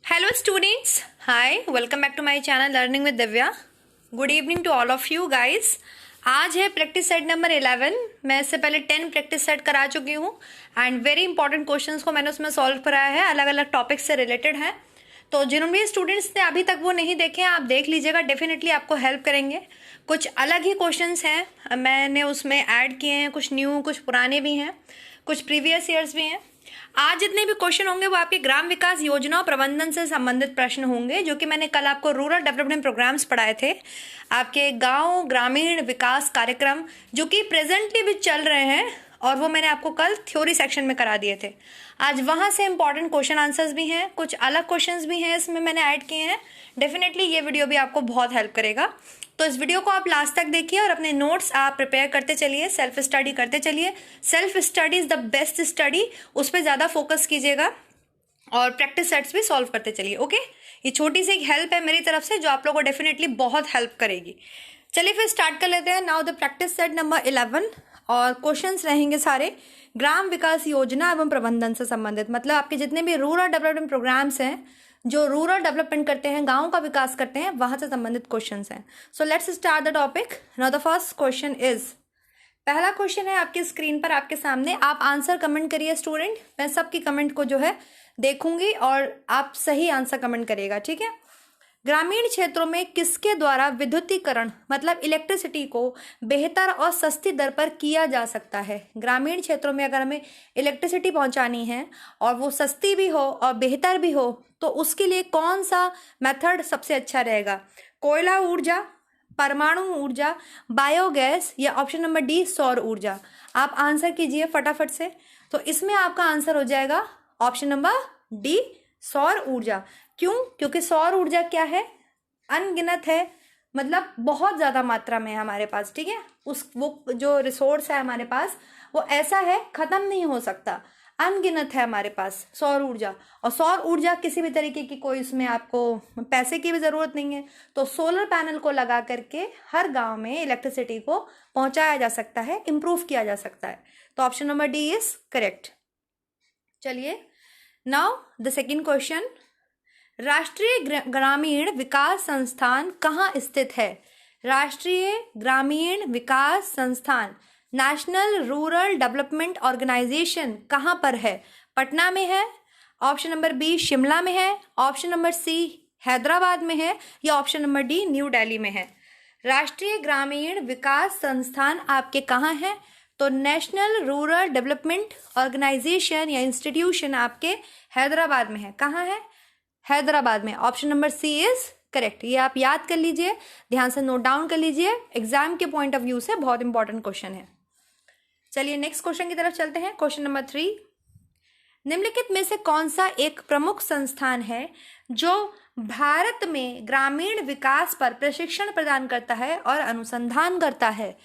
Hello students, hi, welcome back to my channel Learning with Divya. Good evening to all of you guys. आज है practice set number 11। मैं इससे पहले 10 practice set करा चुकी हूँ एंड वेरी इंपॉर्टेंट क्वेश्चंस को मैंने उसमें सॉल्व कराया है, अलग अलग टॉपिक्स से रिलेटेड है। तो जिन्होंने स्टूडेंट्स ने अभी तक वो नहीं देखे हैं, आप देख लीजिएगा, डेफिनेटली आपको हेल्प करेंगे। कुछ अलग ही क्वेश्चंस हैं, मैंने उसमें ऐड किए हैं, कुछ न्यू, कुछ पुराने भी हैं, कुछ प्रीवियस ईयर्स भी हैं। आज जितने भी क्वेश्चन होंगे वो आपके ग्राम विकास योजना और प्रबंधन से संबंधित प्रश्न होंगे, जो कि मैंने कल आपको रूरल डेवलपमेंट प्रोग्राम्स पढ़ाए थे, आपके गांव ग्रामीण विकास कार्यक्रम जो कि प्रेजेंटली भी चल रहे हैं, और वो मैंने आपको कल थ्योरी सेक्शन में करा दिए थे। आज वहां से इंपॉर्टेंट क्वेश्चन आंसर्स भी हैं, कुछ अलग क्वेश्चंस भी हैं, इसमें मैंने ऐड किए हैं। डेफिनेटली ये वीडियो भी आपको बहुत हेल्प करेगा, तो इस वीडियो को आप लास्ट तक देखिए और अपने नोट्स आप प्रिपेयर करते चलिए, सेल्फ स्टडी करते चलिए। Self study is the best study, उस पर ज़्यादा फोकस कीजिएगा और प्रैक्टिस सेट्स भी सॉल्व करते चलिए। ओके, ये छोटी सी एक हेल्प है मेरी तरफ से जो आप लोगों को डेफिनेटली बहुत हेल्प करेगी। चलिए फिर स्टार्ट कर लेते हैं। Now the practice set number 11 और क्वेश्चंस रहेंगे सारे ग्राम विकास योजना एवं प्रबंधन से संबंधित, मतलब आपके जितने भी रूरल डेवलपमेंट प्रोग्राम्स हैं जो रूरल डेवलपमेंट करते हैं, गांव का विकास करते हैं, वहां से संबंधित क्वेश्चंस हैं। So let's start the topic. Now the first question is, पहला क्वेश्चन है आपकी स्क्रीन पर आपके सामने, आप आंसर कमेंट करिए स्टूडेंट। मैं सबकी कमेंट को जो है देखूंगी और आप सही आंसर कमेंट करिएगा, ठीक है। ग्रामीण क्षेत्रों में किसके द्वारा विद्युतीकरण मतलब इलेक्ट्रिसिटी को बेहतर और सस्ती दर पर किया जा सकता है? ग्रामीण क्षेत्रों में अगर हमें इलेक्ट्रिसिटी पहुंचानी है और वो सस्ती भी हो और बेहतर भी हो, तो उसके लिए कौन सा मेथड सबसे अच्छा रहेगा? कोयला ऊर्जा, परमाणु ऊर्जा, बायोगैस या ऑप्शन नंबर डी सौर ऊर्जा? आप आंसर कीजिए फटाफट से। तो इसमें आपका आंसर हो जाएगा ऑप्शन नंबर डी सौर ऊर्जा। क्यों? क्योंकि सौर ऊर्जा क्या है? अनगिनत है, मतलब बहुत ज़्यादा मात्रा में है हमारे पास, ठीक है। वो जो रिसोर्स है हमारे पास वो ऐसा है, ख़त्म नहीं हो सकता, अनगिनत है हमारे पास सौर ऊर्जा। और सौर ऊर्जा किसी भी तरीके की कोई उसमें आपको पैसे की भी ज़रूरत नहीं है, तो सोलर पैनल को लगा करके हर गांव में इलेक्ट्रिसिटी को पहुंचाया जा सकता है, इम्प्रूव किया जा सकता है। तो option number D is correct. चलिए नाउ द सेकेंड क्वेश्चन, राष्ट्रीय ग्रामीण विकास संस्थान कहाँ स्थित है? राष्ट्रीय ग्रामीण विकास संस्थान, नेशनल रूरल डेवलपमेंट ऑर्गेनाइजेशन कहाँ पर है? पटना में है, ऑप्शन नंबर बी शिमला में है, ऑप्शन नंबर सी हैदराबाद में है, या option number D new Delhi में है? राष्ट्रीय ग्रामीण विकास संस्थान आपके कहाँ है? तो नेशनल रूरल डेवलपमेंट ऑर्गेनाइजेशन या इंस्टीट्यूशन आपके हैदराबाद में है। कहाँ है? हैदराबाद में। Option number C is correct. ये आप याद कर लीजिए, ध्यान से नोट डाउन कर लीजिए, एग्जाम के पॉइंट ऑफ व्यू से बहुत इंपॉर्टेंट क्वेश्चन है। चलिए नेक्स्ट क्वेश्चन की तरफ चलते हैं। क्वेश्चन नंबर 3, निम्नलिखित में से कौन सा एक प्रमुख संस्थान है जो भारत में ग्रामीण विकास पर प्रशिक्षण प्रदान करता है और अनुसंधान करता है?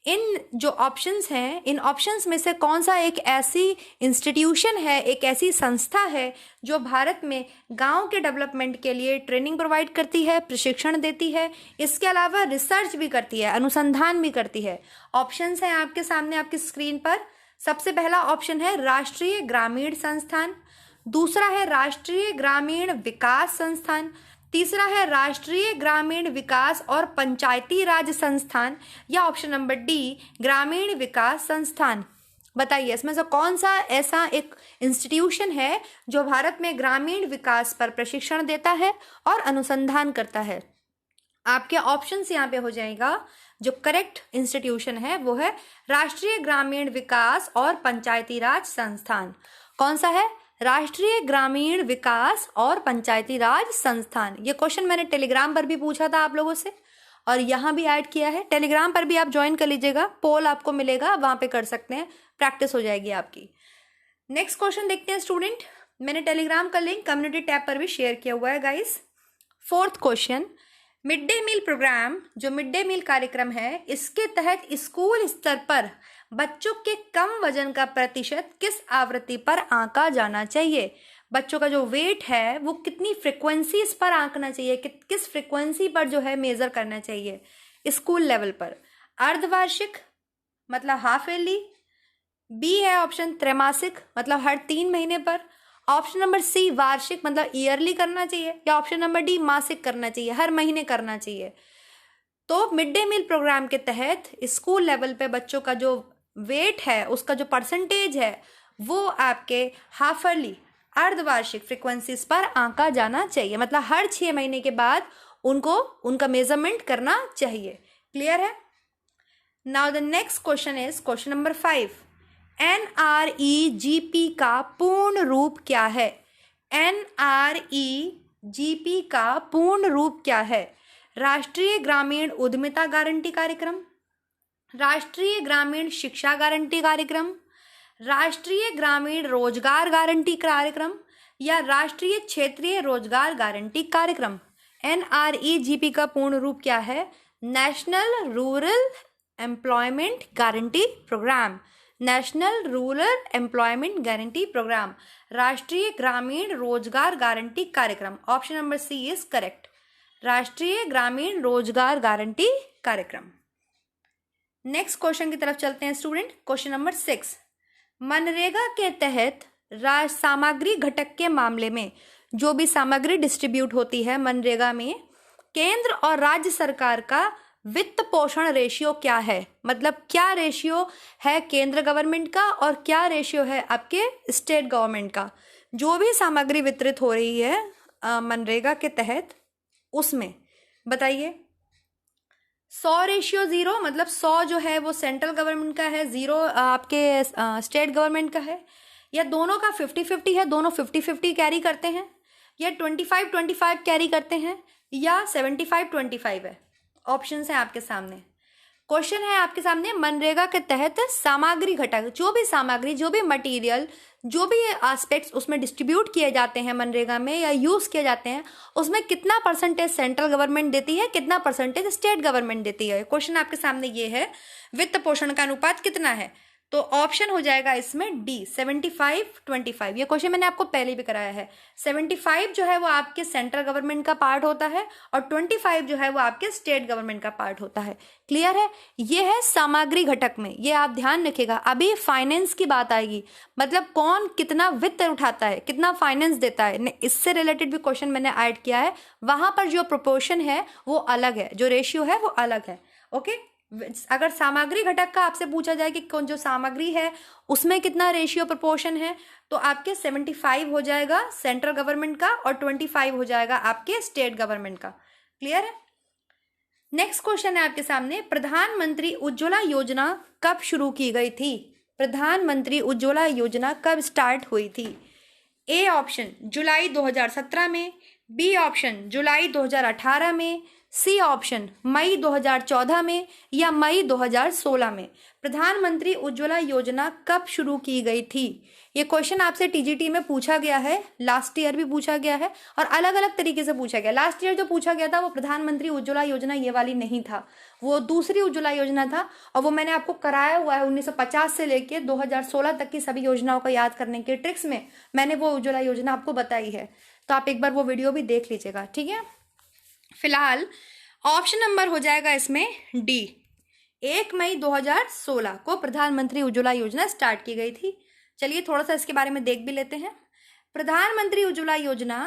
इन जो ऑप्शंस हैं, इन ऑप्शंस में से कौन सा एक ऐसी इंस्टीट्यूशन है, एक ऐसी संस्था है जो भारत में गांव के डेवलपमेंट के लिए ट्रेनिंग प्रोवाइड करती है, प्रशिक्षण देती है, इसके अलावा रिसर्च भी करती है, अनुसंधान भी करती है? ऑप्शंस हैं आपके सामने आपकी स्क्रीन पर। सबसे पहला ऑप्शन है राष्ट्रीय ग्रामीण संस्थान, दूसरा है राष्ट्रीय ग्रामीण विकास संस्थान, तीसरा है राष्ट्रीय ग्रामीण विकास और पंचायती राज संस्थान, या ऑप्शन नंबर डी ग्रामीण विकास संस्थान? बताइए इसमें से कौन सा ऐसा एक इंस्टीट्यूशन है जो भारत में ग्रामीण विकास पर प्रशिक्षण देता है और अनुसंधान करता है? आपके ऑप्शंस यहाँ पे हो जाएगा, जो करेक्ट इंस्टीट्यूशन है वो है राष्ट्रीय ग्रामीण विकास और पंचायती राज संस्थान। कौन सा है? राष्ट्रीय ग्रामीण विकास और पंचायती राज संस्थान। ये क्वेश्चन मैंने टेलीग्राम पर भी पूछा था आप लोगों से और यहाँ भी ऐड किया है। टेलीग्राम पर भी आप ज्वाइन कर लीजिएगा, पोल आपको मिलेगा, वहां पे कर सकते हैं, प्रैक्टिस हो जाएगी आपकी। नेक्स्ट क्वेश्चन देखते हैं स्टूडेंट, मैंने टेलीग्राम का लिंक कम्युनिटी टैब पर भी शेयर किया हुआ है guys. Fourth question, mid day meal programme, जो मिड डे मील कार्यक्रम है, इसके तहत स्कूल स्तर पर बच्चों के कम वजन का प्रतिशत किस आवृत्ति पर आंका जाना चाहिए? बच्चों का जो वेट है वो कितनी फ्रिक्वेंसी इस पर आंकना चाहिए, किस फ्रिक्वेंसी पर जो है मेजर करना चाहिए स्कूल लेवल पर? अर्धवार्षिक मतलब हाफ ईयरली, बी है ऑप्शन त्रैमासिक मतलब हर 3 महीने पर, ऑप्शन नंबर सी वार्षिक मतलब ईयरली करना चाहिए, या ऑप्शन नंबर डी मासिक करना चाहिए, हर महीने करना चाहिए। तो मिड डे मील प्रोग्राम के तहत स्कूल लेवल पे बच्चों का जो वेट है, उसका जो परसेंटेज है, वो आपके हाफरली अर्धवार्षिक फ्रीक्वेंसीज पर आंका जाना चाहिए, मतलब हर 6 महीने के बाद उनको उनका मेजरमेंट करना चाहिए। क्लियर है? Now the next question is question number 5। NREGP का पूर्ण रूप क्या है? NREGP का पूर्ण रूप क्या है? राष्ट्रीय ग्रामीण उद्यमिता गारंटी कार्यक्रम, राष्ट्रीय ग्रामीण शिक्षा गारंटी कार्यक्रम, राष्ट्रीय ग्रामीण रोजगार गारंटी कार्यक्रम, या राष्ट्रीय क्षेत्रीय रोजगार गारंटी कार्यक्रम। NREGP का पूर्ण रूप क्या है? National rural employment guarantee programme, national rural employment guarantee programme, राष्ट्रीय ग्रामीण रोजगार गारंटी कार्यक्रम। Option number C is correct, राष्ट्रीय ग्रामीण रोजगार गारंटी कार्यक्रम। नेक्स्ट क्वेश्चन की तरफ चलते हैं स्टूडेंट। Question number 6। मनरेगा के तहत सामग्री घटक के मामले में जो भी सामग्री डिस्ट्रीब्यूट होती है मनरेगा में, केंद्र और राज्य सरकार का वित्त पोषण रेशियो क्या है? मतलब क्या रेशियो है केंद्र गवर्नमेंट का और क्या रेशियो है आपके स्टेट गवर्नमेंट का? जो भी सामग्री वितरित हो रही है मनरेगा के तहत, उसमें बताइए। 100:0 मतलब 100 जो है वो सेंट्रल गवर्नमेंट का है, 0 आपके स्टेट गवर्नमेंट का है, या दोनों का 50-50 है, दोनों 50-50 कैरी करते हैं, या 25-25 कैरी करते हैं, या 75-25 है। ऑप्शन है आपके सामने। क्वेश्चन है आपके सामने, मनरेगा के तहत सामग्री घटक, जो भी सामग्री, जो भी मटेरियल, जो भी एस्पेक्ट्स उसमें डिस्ट्रीब्यूट किए जाते हैं मनरेगा में या यूज किए जाते हैं, उसमें कितना परसेंटेज सेंट्रल गवर्नमेंट देती है, कितना परसेंटेज स्टेट गवर्नमेंट देती है। क्वेश्चन आपके सामने ये है, वित्त पोषण का अनुपात कितना है? तो ऑप्शन हो जाएगा इसमें डी 75-25। ये क्वेश्चन मैंने आपको पहले भी कराया है। 75 जो है वो आपके सेंट्रल गवर्नमेंट का पार्ट होता है और 25 जो है वो आपके स्टेट गवर्नमेंट का पार्ट होता है। क्लियर है? ये है सामग्री घटक में, ये आप ध्यान रखिएगा। अभी फाइनेंस की बात आएगी, मतलब कौन कितना वित्त उठाता है, कितना फाइनेंस देता है, इससे रिलेटेड भी क्वेश्चन मैंने ऐड किया है। वहां पर जो प्रोपोर्शन है वो अलग है, जो रेशियो है वो अलग है। ओके, अगर सामग्री घटक का आपसे पूछा जाए कि कौन जो सामग्री है उसमें कितना रेशियो प्रोपोर्शन है, तो आपके 75 हो जाएगा सेंट्रल गवर्नमेंट का और 25 हो जाएगा आपके स्टेट गवर्नमेंट का। क्लियर है? नेक्स्ट क्वेश्चन है आपके सामने, प्रधानमंत्री उज्ज्वला योजना कब शुरू की गई थी? प्रधानमंत्री उज्ज्वला योजना कब स्टार्ट हुई थी? ए ऑप्शन जुलाई 2017 में, बी ऑप्शन जुलाई 2018 में, सी ऑप्शन मई 2014 में, या मई 2016 में। प्रधानमंत्री उज्ज्वला योजना कब शुरू की गई थी? ये क्वेश्चन आपसे टीजीटी में पूछा गया है, लास्ट ईयर भी पूछा गया है और अलग अलग तरीके से पूछा गया। लास्ट ईयर जो पूछा गया था वो प्रधानमंत्री उज्ज्वला योजना ये वाली नहीं था, वो दूसरी उज्ज्वला योजना था, और वो मैंने आपको कराया हुआ है 1950 से लेके 2016 तक की सभी योजनाओं को याद करने के ट्रिक्स में मैंने वो उज्ज्वला योजना आपको बताई है, तो आप एक बार वो वीडियो भी देख लीजिएगा। ठीक है, फिलहाल ऑप्शन नंबर हो जाएगा इसमें डी, 1 मई 2016 को प्रधानमंत्री उज्ज्वला योजना स्टार्ट की गई थी। चलिए थोड़ा सा इसके बारे में देख भी लेते हैं। प्रधानमंत्री उज्ज्वला योजना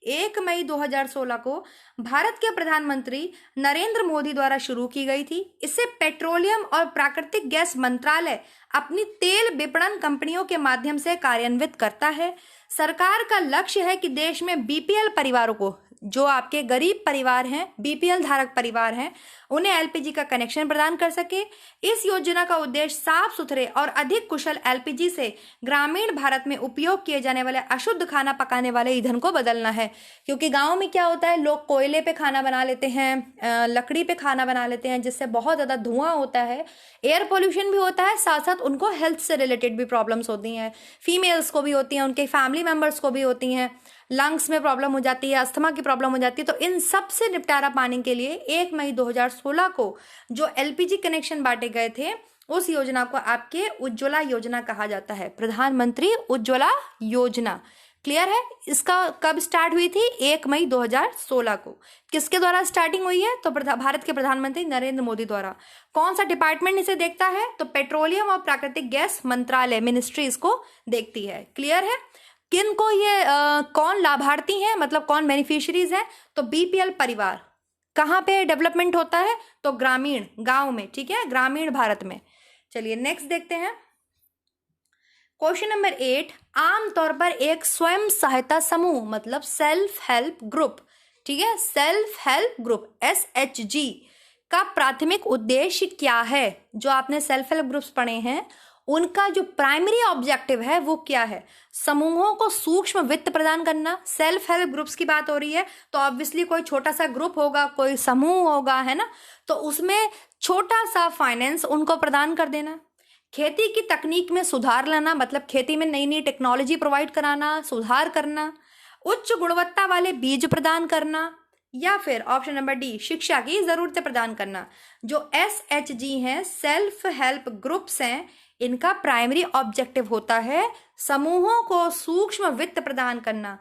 1 मई 2016 को भारत के प्रधानमंत्री नरेंद्र मोदी द्वारा शुरू की गई थी। इसे पेट्रोलियम और प्राकृतिक गैस मंत्रालय अपनी तेल विपणन कंपनियों के माध्यम से कार्यान्वित करता है। सरकार का लक्ष्य है कि देश में बीपीएल परिवारों को, जो आपके गरीब परिवार हैं, बीपीएल धारक परिवार हैं, उन्हें एलपीजी का कनेक्शन प्रदान कर सके। इस योजना का उद्देश्य साफ सुथरे और अधिक कुशल एलपीजी से ग्रामीण भारत में उपयोग किए जाने वाले अशुद्ध खाना पकाने वाले ईंधन को बदलना है। क्योंकि गांव में क्या होता है, लोग कोयले पे खाना बना लेते हैं, लकड़ी पे खाना बना लेते हैं, जिससे बहुत ज़्यादा धुआं होता है, एयर पोल्यूशन भी होता है, साथ साथ उनको हेल्थ से रिलेटेड भी प्रॉब्लम्स होती हैं। फीमेल्स को भी होती हैं, उनके फैमिली मेम्बर्स को भी होती हैं, लंग्स में प्रॉब्लम हो जाती है, अस्थमा की प्रॉब्लम हो जाती है। तो इन सब से निपटारा पाने के लिए 1 मई 2016 को जो एलपीजी कनेक्शन बांटे गए थे, उस योजना को आपके उज्ज्वला योजना कहा जाता है, प्रधानमंत्री उज्ज्वला योजना। क्लियर है? इसका कब स्टार्ट हुई थी? 1 मई 2016 को। किसके द्वारा स्टार्टिंग हुई है? तो भारत के प्रधानमंत्री नरेंद्र मोदी द्वारा। कौन सा डिपार्टमेंट इसे देखता है? तो पेट्रोलियम और प्राकृतिक गैस मंत्रालय, मिनिस्ट्री इसको देखती है। क्लियर है? किन को ये कौन लाभार्थी हैं, मतलब कौन बेनिफिशियरीज हैं, तो बीपीएल परिवार। कहाँ पे डेवलपमेंट होता है, तो ग्रामीण गांव में, ठीक है, ग्रामीण भारत में। चलिए नेक्स्ट देखते हैं क्वेश्चन नंबर 8। आमतौर पर एक स्वयं सहायता समूह मतलब सेल्फ हेल्प ग्रुप, ठीक है, सेल्फ हेल्प ग्रुप SHG का प्राथमिक उद्देश्य क्या है? जो आपने सेल्फ हेल्प ग्रुप्स पढ़े हैं उनका जो प्राइमरी ऑब्जेक्टिव है वो क्या है? समूहों को सूक्ष्म वित्त प्रदान करना। सेल्फ हेल्प ग्रुप्स की बात हो रही है तो ऑब्वियसली कोई छोटा सा ग्रुप होगा, कोई समूह होगा, है ना, तो उसमें छोटा सा फाइनेंस उनको प्रदान कर देना। खेती की तकनीक में सुधार लाना, मतलब खेती में नई नई टेक्नोलॉजी प्रोवाइड कराना, सुधार करना। उच्च गुणवत्ता वाले बीज प्रदान करना, या फिर ऑप्शन नंबर डी, शिक्षा की जरूरतें प्रदान करना। जो SHG हैं, सेल्फ हेल्प ग्रुप्स हैं, इनका प्राइमरी ऑब्जेक्टिव होता है समूहों को सूक्ष्म वित्त प्रदान करना।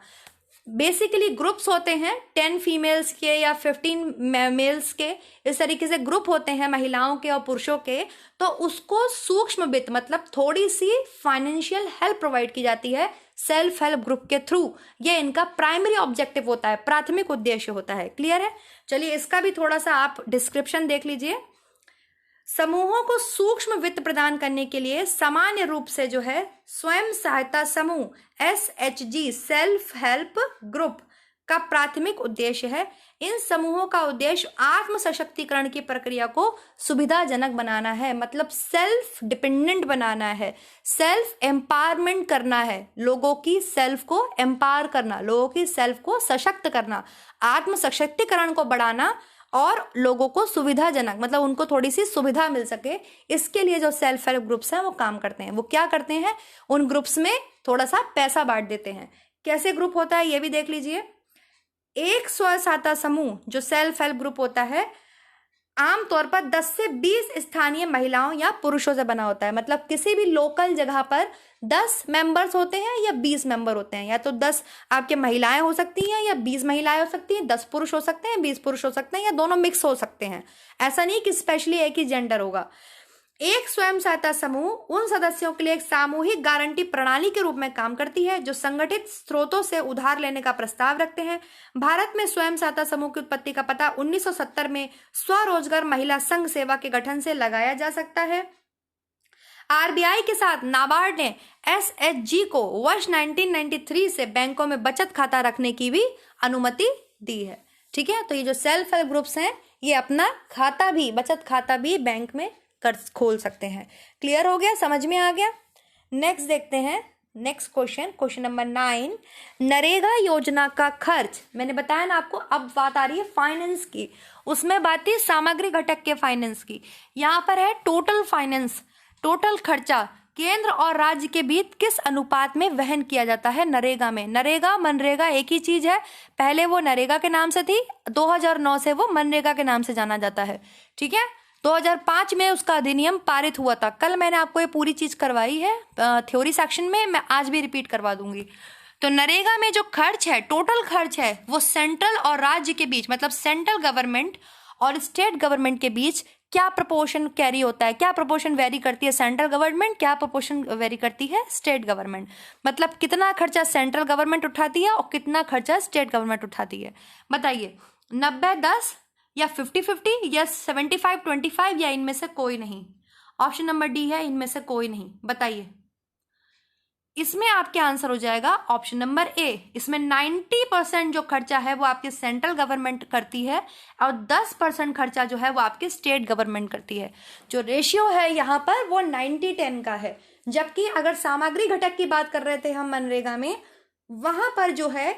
बेसिकली ग्रुप्स होते हैं 10 फीमेल्स के या 15 मेल्स के, इस तरीके से ग्रुप होते हैं महिलाओं के और पुरुषों के, तो उसको सूक्ष्म वित्त मतलब थोड़ी सी फाइनेंशियल हेल्प प्रोवाइड की जाती है सेल्फ हेल्प ग्रुप के थ्रू। ये इनका प्राइमरी ऑब्जेक्टिव होता है, प्राथमिक उद्देश्य होता है। क्लियर है? चलिए इसका भी थोड़ा सा आप डिस्क्रिप्शन देख लीजिए। समूहों को सूक्ष्म वित्त प्रदान करने के लिए सामान्य रूप से जो है स्वयं सहायता समूह SHG सेल्फ हेल्प ग्रुप का प्राथमिक उद्देश्य है। इन समूहों का उद्देश्य आत्म सशक्तिकरण की प्रक्रिया को सुविधाजनक बनाना है, मतलब सेल्फ डिपेंडेंट बनाना है, सेल्फ एम्पावरमेंट करना है, लोगों की सेल्फ को एम्पावर करना, लोगों की सेल्फ को सशक्त करना, आत्म सशक्तिकरण को बढ़ाना और लोगों को सुविधाजनक मतलब उनको थोड़ी सी सुविधा मिल सके, इसके लिए जो सेल्फ हेल्प ग्रुप्स हैं वो काम करते हैं। वो क्या करते हैं, उन ग्रुप्स में थोड़ा सा पैसा बांट देते हैं। कैसे ग्रुप होता है ये भी देख लीजिए। एक स्व सहायता समूह जो सेल्फ हेल्प ग्रुप होता है आमतौर पर 10 से 20 स्थानीय महिलाओं या पुरुषों से बना होता है, मतलब किसी भी लोकल जगह पर 10 मेंबर्स होते हैं या 20 मेंबर होते हैं, या तो 10 आपके महिलाएं हो सकती हैं या 20 महिलाएं हो सकती हैं, 10 पुरुष हो सकते हैं, 20 पुरुष हो सकते हैं, या दोनों मिक्स हो सकते हैं। ऐसा नहीं कि स्पेशली एक ही जेंडर होगा। एक स्वयं सहायता समूह उन सदस्यों के लिए एक सामूहिक गारंटी प्रणाली के रूप में काम करती है जो संगठित स्रोतों से उधार लेने का प्रस्ताव रखते हैं। भारत में स्वयं सहायता समूह की उत्पत्ति का पता 1970 में स्वरोजगार महिला संघ सेवा के गठन से लगाया जा सकता है। RBI के साथ नाबार्ड ने SHG को वर्ष 1993 से बैंकों में बचत खाता रखने की भी अनुमति दी है। ठीक है, तो ये जो सेल्फ हेल्प ग्रुप्स हैं ये अपना खाता भी, बचत खाता भी बैंक में खोल सकते हैं। क्लियर हो गया, समझ में आ गया? नेक्स्ट देखते हैं नेक्स्ट क्वेश्चन नंबर 9। नरेगा योजना का खर्च, मैंने बताया ना आपको, अब बात आ रही है फाइनेंस की, उसमें बात थी सामग्री घटक के फाइनेंस की। यहाँ पर है टोटल फाइनेंस, टोटल खर्चा केंद्र और राज्य के बीच किस अनुपात में वहन किया जाता है नरेगा में। नरेगा मनरेगा एक ही चीज है, पहले वो नरेगा के नाम से थी, 2009 से वो मनरेगा के नाम से जाना जाता है। ठीक है, 2005 में उसका अधिनियम पारित हुआ था। कल मैंने आपको ये पूरी चीज करवाई है थ्योरी सेक्शन में, मैं आज भी रिपीट करवा दूंगी। तो नरेगा में जो खर्च है, टोटल खर्च है, वो सेंट्रल और राज्य के बीच, मतलब सेंट्रल गवर्नमेंट और स्टेट गवर्नमेंट के बीच क्या प्रपोर्शन कैरी होता है, क्या प्रपोर्शन वेरी करती है सेंट्रल गवर्नमेंट, क्या प्रपोर्शन वेरी करती है स्टेट गवर्नमेंट, मतलब कितना खर्चा सेंट्रल गवर्नमेंट उठाती है और कितना खर्चा स्टेट गवर्नमेंट उठाती है। बताइए 90-10 या 50-50 या 75-25 या इनमें से कोई नहीं। ऑप्शन नंबर डी है इनमें से कोई नहीं। बताइए, इसमें आपके आंसर हो जाएगा ऑप्शन नंबर ए। इसमें 90% जो खर्चा है वो आपके सेंट्रल गवर्नमेंट करती है और 10% खर्चा जो है वो आपके स्टेट गवर्नमेंट करती है। जो रेशियो है यहाँ पर वो 90-10 का है, जबकि अगर सामग्री घटक की बात कर रहे थे हम मनरेगा में, वहां पर जो है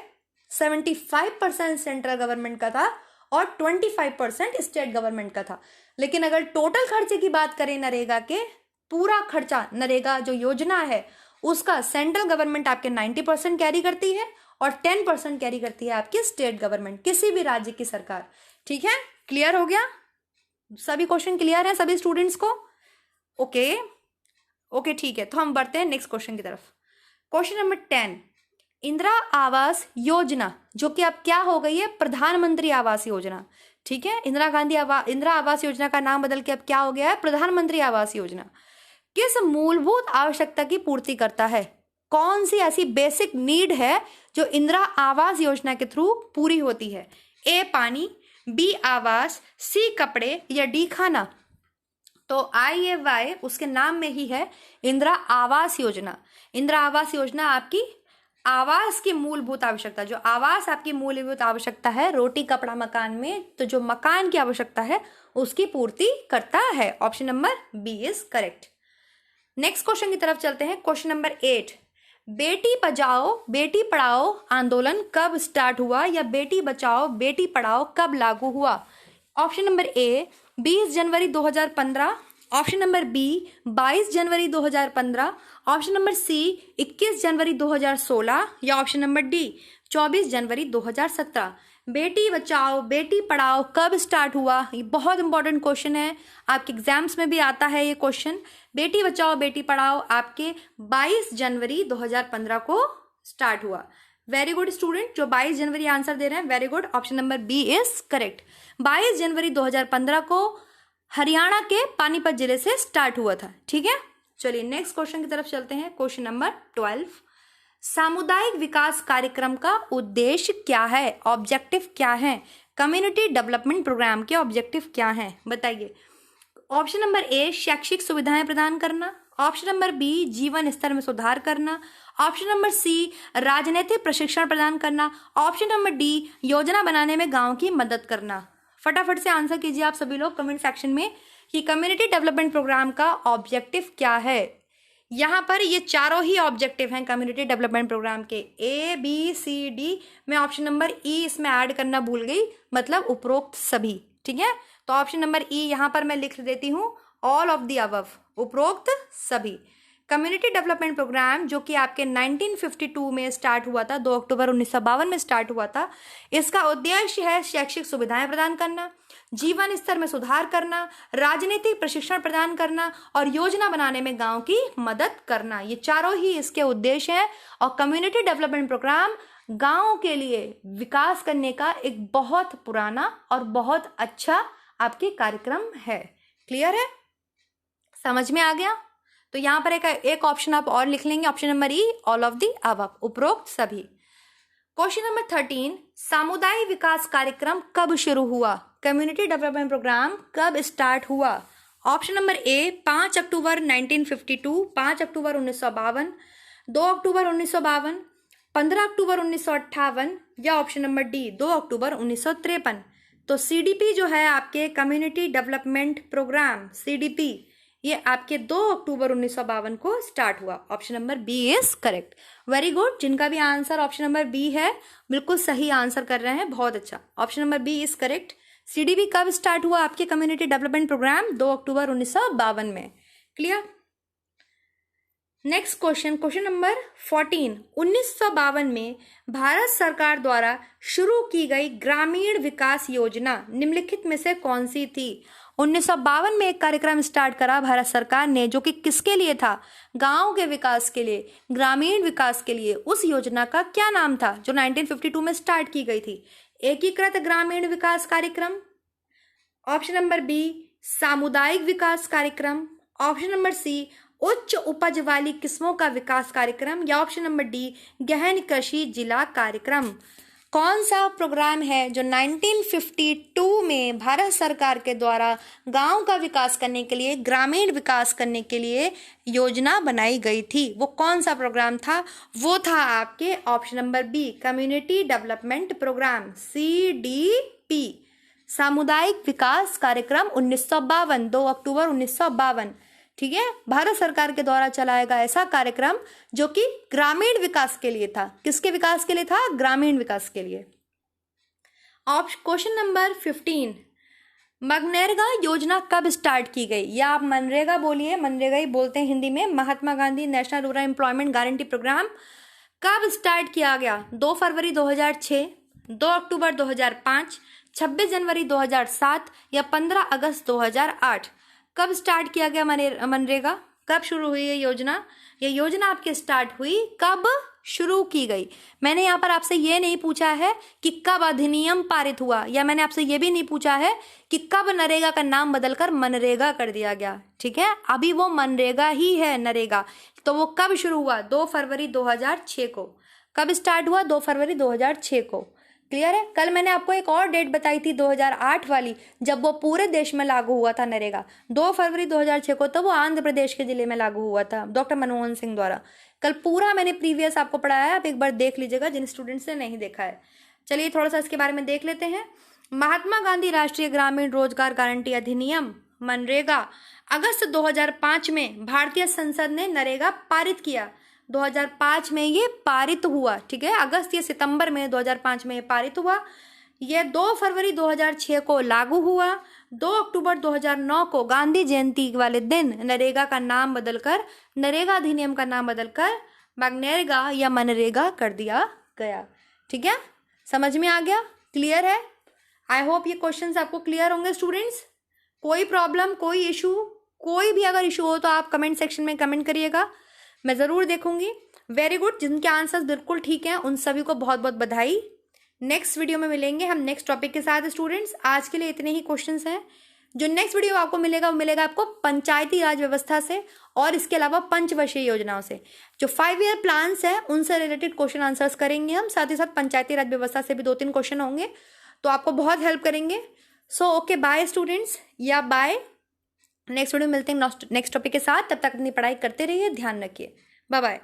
75% सेंट्रल गवर्नमेंट का था और 25% स्टेट गवर्नमेंट का था। लेकिन अगर टोटल खर्चे की बात करें नरेगा के, पूरा खर्चा नरेगा जो योजना है उसका सेंट्रल गवर्नमेंट आपके 90% कैरी करती है और 10% कैरी करती है आपकी स्टेट गवर्नमेंट, किसी भी राज्य की सरकार। ठीक है, क्लियर हो गया? सभी क्वेश्चन क्लियर है सभी स्टूडेंट्स को? ओके ठीक है, तो हम बढ़ते हैं नेक्स्ट क्वेश्चन की तरफ। क्वेश्चन नंबर 10, इंदिरा आवास योजना जो कि अब क्या हो गई है, प्रधानमंत्री आवास योजना। ठीक है, इंदिरा आवास योजना का नाम बदल के अब क्या हो गया है, प्रधानमंत्री आवास योजना। किस मूलभूत आवश्यकता की पूर्ति करता है? कौन सी ऐसी बेसिक नीड है जो इंदिरा आवास योजना के थ्रू पूरी होती है? ए पानी, बी आवास, सी कपड़े या डी खाना? तो IAY उसके नाम में ही है इंदिरा आवास योजना। इंदिरा आवास योजना आपकी आवास की मूलभूत आवश्यकता, जो आवास आपकी मूलभूत आवश्यकता है रोटी कपड़ा मकान में, तो जो मकान की आवश्यकता है उसकी पूर्ति करता है। Option number B is correct. Next question की तरफ चलते हैं। क्वेश्चन नंबर 8, बेटी बचाओ बेटी पढ़ाओ आंदोलन कब स्टार्ट हुआ या बेटी बचाओ बेटी पढ़ाओ कब लागू हुआ? ऑप्शन नंबर ए 20 जनवरी 2015, ऑप्शन नंबर बी 22 जनवरी 2015, ऑप्शन नंबर सी 21 जनवरी 2016 या ऑप्शन नंबर डी 24 जनवरी 2017। बेटी बचाओ बेटी पढ़ाओ कब स्टार्ट हुआ? ये बहुत इंपॉर्टेंट क्वेश्चन है, आपके एग्जाम्स में भी आता है ये क्वेश्चन। बेटी बचाओ बेटी पढ़ाओ आपके 22 जनवरी 2015 को स्टार्ट हुआ। वेरी गुड स्टूडेंट, जो 22 जनवरी आंसर दे रहे हैं, very good. Option number B is correct. 22 जनवरी 2015 को हरियाणा के पानीपत जिले से स्टार्ट हुआ था। ठीक है, चलिए नेक्स्ट क्वेश्चन की तरफ चलते हैं। क्वेश्चन नंबर 12, सामुदायिक विकास कार्यक्रम का उद्देश्य क्या है? ऑब्जेक्टिव क्या है? कम्युनिटी डेवलपमेंट प्रोग्राम के ऑब्जेक्टिव क्या है, बताइए। ऑप्शन नंबर ए शैक्षिक सुविधाएं प्रदान करना, ऑप्शन नंबर बी जीवन स्तर में सुधार करना, ऑप्शन नंबर सी राजनीतिक प्रशिक्षण प्रदान करना, ऑप्शन नंबर डी योजना बनाने में गांव की मदद करना। फटाफट से आंसर कीजिए आप सभी लोग कमेंट सेक्शन में कि कम्युनिटी डेवलपमेंट प्रोग्राम का ऑब्जेक्टिव क्या है। यहाँ पर ये चारों ही ऑब्जेक्टिव हैं कम्युनिटी डेवलपमेंट प्रोग्राम के, A B C D। मैं ऑप्शन नंबर ई इसमें ऐड करना भूल गई, मतलब उपरोक्त सभी। ठीक है, तो ऑप्शन नंबर ई यहाँ पर मैं लिख देती हूँ, ऑल ऑफ द अबव, उपरोक्त सभी। कम्युनिटी डेवलपमेंट प्रोग्राम जो कि आपके 1952 में स्टार्ट हुआ था, 2 अक्टूबर 1952 में स्टार्ट हुआ था। इसका उद्देश्य है शैक्षिक सुविधाएं प्रदान करना, जीवन स्तर में सुधार करना, राजनीतिक प्रशिक्षण प्रदान करना और योजना बनाने में गांव की मदद करना। ये चारों ही इसके उद्देश्य हैं। और कम्युनिटी डेवलपमेंट प्रोग्राम गांव के लिए विकास करने का एक बहुत पुराना और बहुत अच्छा आपके कार्यक्रम है। क्लियर है, समझ में आ गया? तो यहाँ पर एक ऑप्शन आप और लिख लेंगे, option number E, all of the above, उपरोक्त सभी। क्वेश्चन नंबर 13, सामुदायिक विकास कार्यक्रम कब शुरू हुआ? कम्युनिटी डेवलपमेंट प्रोग्राम कब स्टार्ट हुआ? ऑप्शन नंबर ए 5 अक्टूबर 1952, 5 अक्टूबर 1952, 2 अक्टूबर 1952, 15 अक्टूबर 1958 या ऑप्शन नंबर डी 2 अक्टूबर 1953। तो CDP जो है आपके कम्युनिटी डेवलपमेंट प्रोग्राम CDP, ये आपके 2 अक्टूबर 1952 को स्टार्ट हुआ। Option number B is correct. Very good, जिनका भी आंसर ऑप्शन नंबर बी है बिल्कुल सही आंसर कर रहे हैं, बहुत अच्छा। Option number B is correct. CDP कब स्टार्ट हुआ आपके कम्युनिटी डेवलपमेंट प्रोग्राम? 2 अक्टूबर 1952 में। Clear. Next question, question number 14, 1952 में भारत सरकार द्वारा शुरू की गई ग्रामीण विकास योजना निम्नलिखित में से कौन सी थी? 1952 में एक कार्यक्रम स्टार्ट करा भारत सरकार ने, जो कि किसके लिए था? गांव के विकास के लिए, ग्रामीण विकास के लिए। उस योजना का क्या नाम था जो 1952 में स्टार्ट की गई थी? एकीकृत ग्रामीण विकास कार्यक्रम, ऑप्शन नंबर बी सामुदायिक विकास कार्यक्रम, ऑप्शन नंबर सी उच्च उपज वाली किस्मों का विकास कार्यक्रम या ऑप्शन नंबर डी गहन कृषि जिला कार्यक्रम। कौन सा प्रोग्राम है जो 1952 में भारत सरकार के द्वारा गांव का विकास करने के लिए, ग्रामीण विकास करने के लिए योजना बनाई गई थी? वो कौन सा प्रोग्राम था? वो था आपके option number B community development programme CDP, सामुदायिक विकास कार्यक्रम 1952, 2 अक्टूबर 1952। ठीक है, भारत सरकार के द्वारा चलाया गया ऐसा कार्यक्रम जो कि ग्रामीण विकास के लिए था। किसके विकास के लिए था? ग्रामीण विकास के लिए। क्वेश्चन नंबर 15, मनरेगा योजना कब स्टार्ट की गई? या आप मनरेगा बोलिए, मनरेगा ही बोलते हैं हिंदी में। Mahatma Gandhi national rural employment guarantee programme कब स्टार्ट किया गया? 2 फरवरी 2006, 2 अक्टूबर 2005, 26 जनवरी 2007 या 15 अगस्त 2008। कब स्टार्ट किया गया मनरेगा? कब शुरू हुई ये योजना? ये योजना आपके स्टार्ट हुई कब? शुरू की गई। मैंने यहाँ पर आपसे ये नहीं पूछा है कि कब अधिनियम पारित हुआ, या मैंने आपसे ये भी नहीं पूछा है कि कब नरेगा का नाम बदलकर मनरेगा कर दिया गया। ठीक है, अभी वो मनरेगा ही है, नरेगा। तो वो कब शुरू हुआ? 2 फरवरी 2006 को। कब स्टार्ट हुआ? 2 फरवरी 2006 को। क्लियर है? कल मैंने आपको एक और डेट बताई थी 2008 वाली, जब वो पूरे देश में लागू हुआ था नरेगा। 2 फरवरी 2006 को तो वो आंध्र प्रदेश के जिले में लागू हुआ था डॉक्टर मनमोहन सिंह द्वारा। कल पूरा मैंने प्रीवियस आपको पढ़ाया है, आप एक बार देख लीजिएगा जिन स्टूडेंट्स ने नहीं देखा है। चलिए थोड़ा सा इसके बारे में देख लेते हैं। महात्मा गांधी राष्ट्रीय ग्रामीण रोजगार गारंटी अधिनियम मनरेगा अगस्त 2005 में भारतीय संसद ने नरेगा पारित किया। 2005 में ये पारित हुआ। ठीक है, अगस्त या सितंबर में 2005 में ये पारित हुआ। यह 2 फरवरी 2006 को लागू हुआ। 2 अक्टूबर 2009 को गांधी जयंती वाले दिन नरेगा का नाम बदलकर, नरेगा अधिनियम का नाम बदलकर मनरेगा या मनरेगा कर दिया गया। ठीक है, समझ में आ गया? क्लियर है? आई होप ये क्वेश्चंस आपको क्लियर होंगे स्टूडेंट्स। कोई प्रॉब्लम, कोई इशू, कोई भी अगर इशू हो तो आप कमेंट सेक्शन में कमेंट करिएगा, मैं ज़रूर देखूंगी। वेरी गुड, जिनके आंसर्स बिल्कुल ठीक हैं उन सभी को बहुत बहुत बधाई। नेक्स्ट वीडियो में मिलेंगे हम नेक्स्ट टॉपिक के साथ स्टूडेंट्स। आज के लिए इतने ही क्वेश्चंस हैं। जो नेक्स्ट वीडियो आपको मिलेगा वो मिलेगा आपको पंचायती राज व्यवस्था से और इसके अलावा पंचवर्षीय योजनाओं से। जो 5 ईयर प्लान्स हैं उनसे रिलेटेड क्वेश्चन आंसर्स करेंगे हम, साथ ही साथ पंचायती राज व्यवस्था से भी 2-3 क्वेश्चन होंगे, तो आपको बहुत हेल्प करेंगे। सो ओके, बाय स्टूडेंट्स, या बाय। नेक्स्ट वीडियो मिलते हैं नेक्स्ट टॉपिक के साथ। तब तक अपनी पढ़ाई करते रहिए, ध्यान रखिए। Bye bye.